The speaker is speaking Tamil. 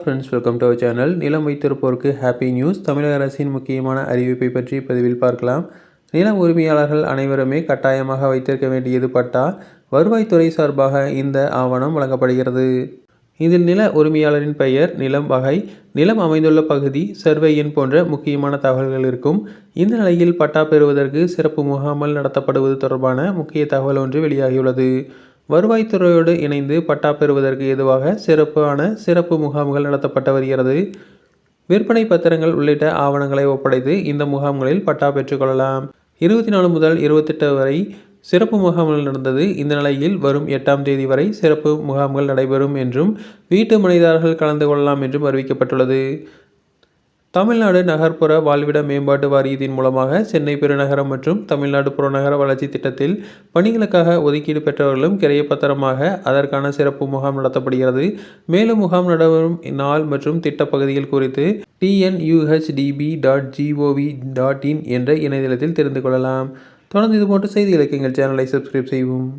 Friends, welcome to our channel. நிலம் வைத்திருப்போருக்கு ஹாப்பி நியூஸ். தமிழக அரசின் முக்கியமான அறிவிப்பை பற்றி பதிவில் பார்க்கலாம். நில உரிமையாளர்கள் அனைவருமே கட்டாயமாக வைத்திருக்க வேண்டியது பட்டா. வருவாய்த்துறை சார்பாக இந்த ஆவணம் வழங்கப்படுகிறது. இதில் நில உரிமையாளரின் பெயர், நிலம் வகை, நிலம் அமைந்துள்ள பகுதி, சர்வே எண் போன்ற முக்கியமான தகவல்கள் இருக்கும். இந்த நிலையில் பட்டா பெறுவதற்கு சிறப்பு முகாம்கள் நடத்தப்படுவது தொடர்பான முக்கிய தகவல் ஒன்று வெளியாகியுள்ளது. வருவாய்த்துறையோடு இணைந்து பட்டா பெறுவதற்கு ஏதுவாக சிறப்பு முகாம்கள் நடத்தப்பட்டு வருகிறது. விற்பனை பத்திரங்கள் உள்ளிட்ட ஆவணங்களை ஒப்படைத்து இந்த முகாம்களில் பட்டா பெற்றுக்கொள்ளலாம். 24 முதல் 28 வரை சிறப்பு முகாம்கள் நடந்தது. இந்த நிலையில் வரும் 8ஆம் தேதி வரை சிறப்பு முகாம்கள் நடைபெறும் என்றும் வீட்டு மனைதாரர்கள் கலந்து கொள்ளலாம் என்றும் அறிவிக்கப்பட்டுள்ளது. தமிழ்நாடு நகர்ப்புற வாழ்விட மேம்பாட்டு வாரியத்தின் மூலமாக சென்னை பெருநகரம் மற்றும் தமிழ்நாடு புறநகர வளர்ச்சி திட்டத்தில் பணிகளுக்காக ஒதுக்கீடு பெற்றவர்களும் கிரையப்பத்திரமாக அதற்கான சிறப்பு முகாம் நடத்தப்படுகிறது. மேலும் முகாம் நடைபெறும் நாள் மற்றும் திட்ட பகுதிகள் குறித்து tnuhdb.gov.in என்ற இணையதளத்தில் தெரிந்து கொள்ளலாம். தொடர்ந்து இதுபோன்ற செய்திகளுக்கு எங்கள் சேனலை சப்ஸ்கிரைப் செய்வோம்.